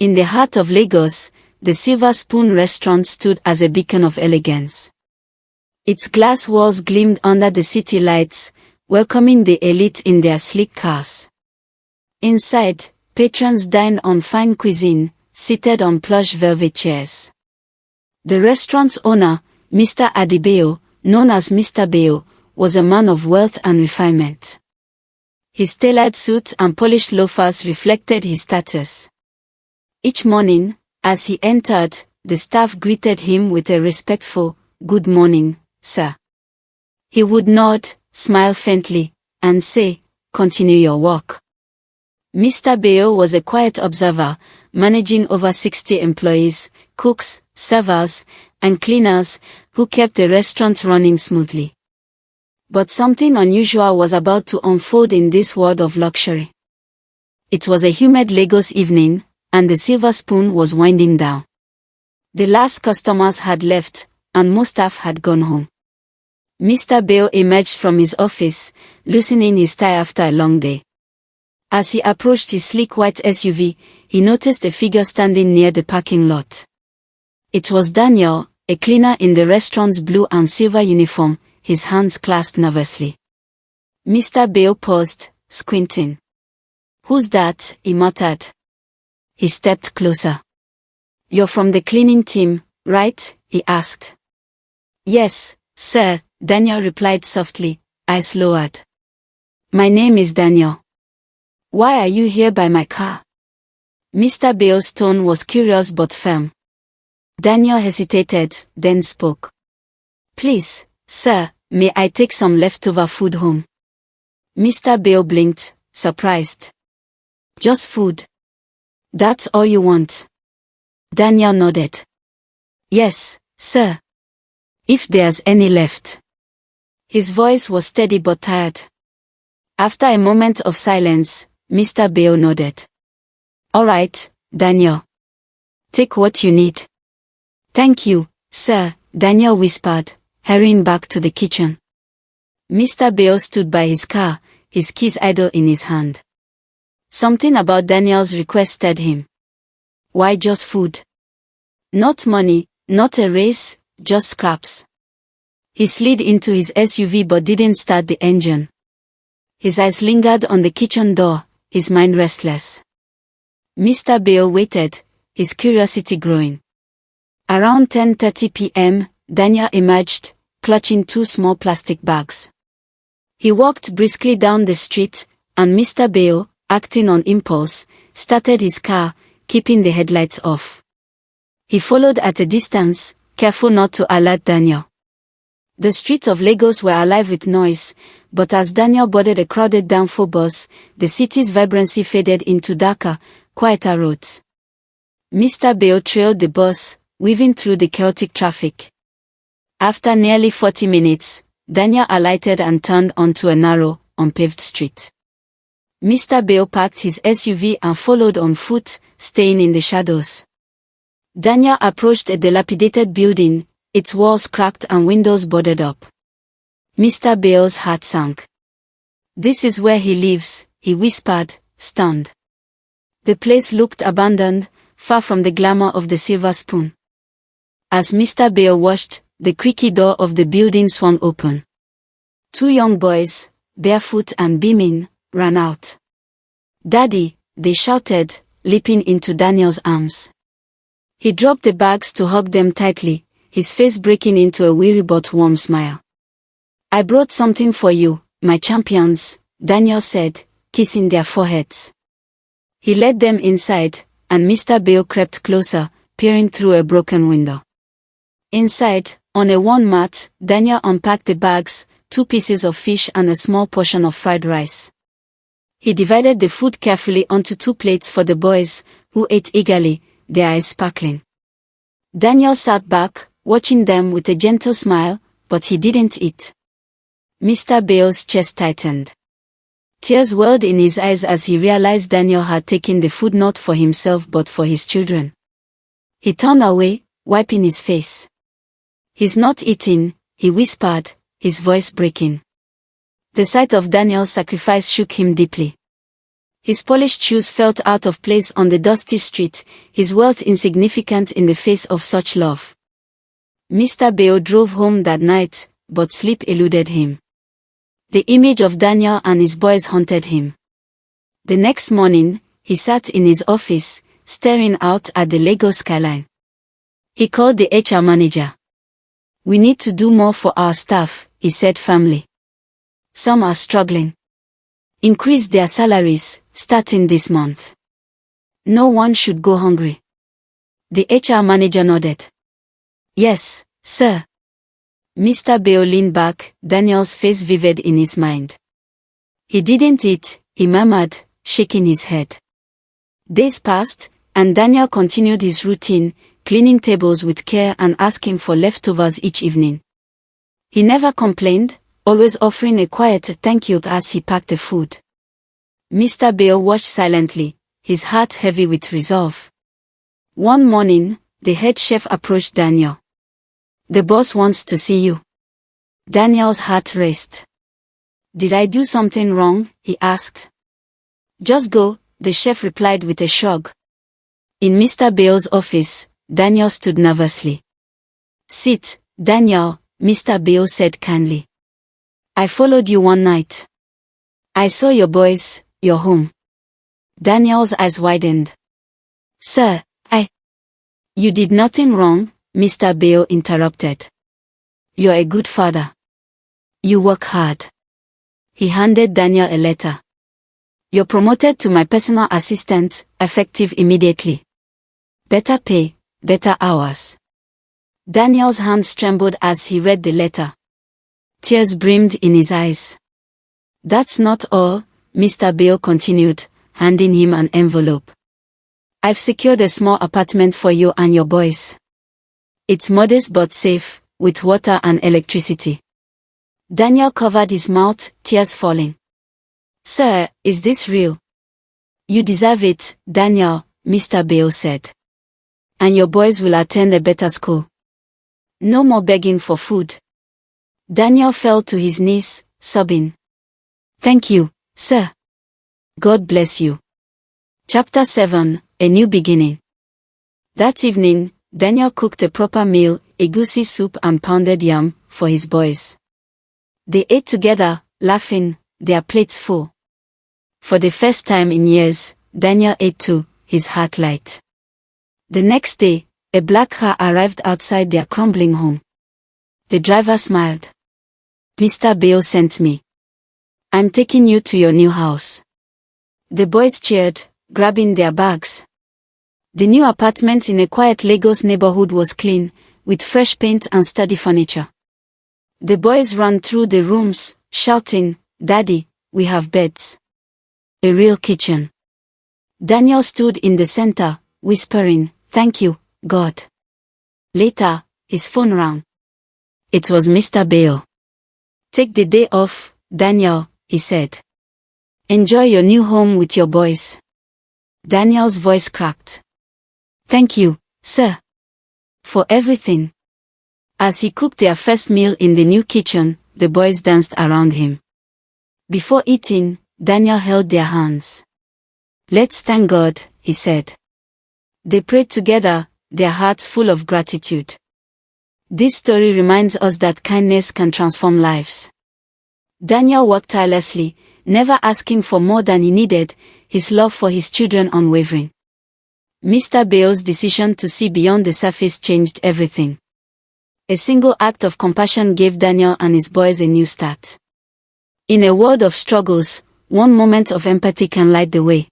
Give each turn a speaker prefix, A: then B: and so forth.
A: In the heart of Lagos, the Silver Spoon restaurant stood as a beacon of elegance. Its glass walls gleamed under the city lights, welcoming the elite in their sleek cars. Inside, patrons dined on fine cuisine, seated on plush velvet chairs. The restaurant's owner, Mr. Adebayo, known as Mr. Bayo, was a man of wealth and refinement. His tailored suit and polished loafers reflected his status. Each morning, as he entered, the staff greeted him with a respectful, "Good morning, sir." He would nod, smile faintly, and say, "Continue your work." Mr. Bayo was a quiet observer, managing over 60 employees, cooks, servers, and cleaners, who kept the restaurant running smoothly. But something unusual was about to unfold in this world of luxury. It was a humid Lagos evening, and the Silver Spoon was winding down. The last customers had left, and most staff had gone home. Mr. Bayo emerged from his office, loosening his tie after a long day. As he approached his sleek white SUV, he noticed a figure standing near the parking lot. It was Daniel, a cleaner in the restaurant's blue and silver uniform, his hands clasped nervously. Mr. Bayo paused, squinting. "Who's that?" he muttered. He stepped closer. "You're from the cleaning team, right?" he asked. "Yes, sir," Daniel replied softly, eyes lowered. "My name is Daniel. Why are you here by my car?" Mr. Bayo's tone was curious but firm. Daniel hesitated, then spoke. "Please, sir, may I take some leftover food home?" Mr. Bayo blinked, surprised. "Just food? That's all you want?" Daniel nodded. "Yes, sir. If there's any left." His voice was steady but tired. After a moment of silence, Mr. Bayo nodded. "All right, Daniel. Take what you need." "Thank you, sir," Daniel whispered, hurrying back to the kitchen. Mr. Bayo stood by his car, his keys idle in his hand. Something about Daniel's request stirred him. Why just food? Not money, not a race, just scraps. He slid into his SUV but didn't start the engine. His eyes lingered on the kitchen door, his mind restless. Mr. Bayo waited, his curiosity growing. Around 10:30 p.m., Daniel emerged, clutching 2 small plastic bags. He walked briskly down the street, and Mr. Bayo, acting on impulse, started his car, keeping the headlights off. He followed at a distance, careful not to alert Daniel. The streets of Lagos were alive with noise, but as Daniel boarded a crowded Danfo bus, the city's vibrancy faded into darker, quieter roads. Mr. Bayo trailed the bus, weaving through the chaotic traffic. After nearly 40 minutes, Daniel alighted and turned onto a narrow, unpaved street. Mr. Bayo parked his SUV and followed on foot, staying in the shadows. Daniel approached a dilapidated building, its walls cracked and windows boarded up. Mr. Bayo's heart sank. "This is where he lives," he whispered, stunned. The place looked abandoned, far from the glamour of the Silver Spoon. As Mr. Bayo watched, the creaky door of the building swung open. 2 young boys, barefoot and beaming, ran out. "Daddy," they shouted, leaping into Daniel's arms. He dropped the bags to hug them tightly, his face breaking into a weary but warm smile. "I brought something for you, my champions," Daniel said, kissing their foreheads. He led them inside, and Mr. Bayo crept closer, peering through a broken window. Inside, on a worn mat, Daniel unpacked the bags, 2 pieces of fish and a small portion of fried rice. He divided the food carefully onto 2 plates for the boys, who ate eagerly, their eyes sparkling. Daniel sat back, watching them with a gentle smile, but he didn't eat. Mr. Bayo's chest tightened. Tears welled in his eyes as he realized Daniel had taken the food not for himself but for his children. He turned away, wiping his face. "He's not eating," he whispered, his voice breaking. The sight of Daniel's sacrifice shook him deeply. His polished shoes felt out of place on the dusty street, his wealth insignificant in the face of such love. Mr. Beo drove home that night, but sleep eluded him. The image of Daniel and his boys haunted him. The next morning, he sat in his office, staring out at the Lagos skyline. He called the HR manager. "We need to do more for our staff," he said firmly. "Some are struggling. Increase their salaries, starting this month. No one should go hungry." The HR manager nodded. "Yes, sir." Mr. Beo leaned back, Daniel's face vivid in his mind. "He didn't eat," he murmured, shaking his head. Days passed, and Daniel continued his routine, cleaning tables with care and asking for leftovers each evening. He never complained, always offering a quiet thank you as he packed the food. Mr. Beo watched silently, his heart heavy with resolve. One morning, the head chef approached Daniel. "The boss wants to see you." Daniel's heart raced. "Did I do something wrong?" he asked. "Just go," the chef replied with a shrug. In Mr. Beo's office, Daniel stood nervously. "Sit, Daniel," Mr. Beo said kindly. "I followed you one night. I saw your boys, your home." Daniel's eyes widened. "Sir, You did nothing wrong," Mr. Beo interrupted. "You're a good father. You work hard." He handed Daniel a letter. "You're promoted to my personal assistant, effective immediately. Better pay, better hours." Daniel's hands trembled as he read the letter. Tears brimmed in his eyes. "That's not all," Mr. Beo continued, handing him an envelope. "I've secured a small apartment for you and your boys. It's modest but safe, with water and electricity." Daniel covered his mouth, tears falling. "Sir, is this real?" "You deserve it, Daniel," Mr. Beo said. "And your boys will attend a better school. No more begging for food." Daniel fell to his knees, sobbing. "Thank you, sir. God bless you." Chapter 7, A New Beginning. That evening, Daniel cooked a proper meal, egusi soup and pounded yam, for his boys. They ate together, laughing, their plates full. For the first time in years, Daniel ate too, his heart light. The next day, a black car arrived outside their crumbling home. The driver smiled. "Mr. Beo sent me. I'm taking you to your new house." The boys cheered, grabbing their bags. The new apartment in a quiet Lagos neighborhood was clean, with fresh paint and sturdy furniture. The boys ran through the rooms, shouting, "Daddy, we have beds. A real kitchen." Daniel stood in the center, whispering, "Thank you, God." Later, his phone rang. It was Mr. Beo. "Take the day off, Daniel," he said. "Enjoy your new home with your boys." Daniel's voice cracked. "Thank you, sir. For everything." As he cooked their first meal in the new kitchen, the boys danced around him. Before eating, Daniel held their hands. "Let's thank God," he said. They prayed together, their hearts full of gratitude. This story reminds us that kindness can transform lives. Daniel worked tirelessly, never asking for more than he needed, his love for his children unwavering. Mr. Beo's decision to see beyond the surface changed everything. A single act of compassion gave Daniel and his boys a new start. In a world of struggles, one moment of empathy can light the way.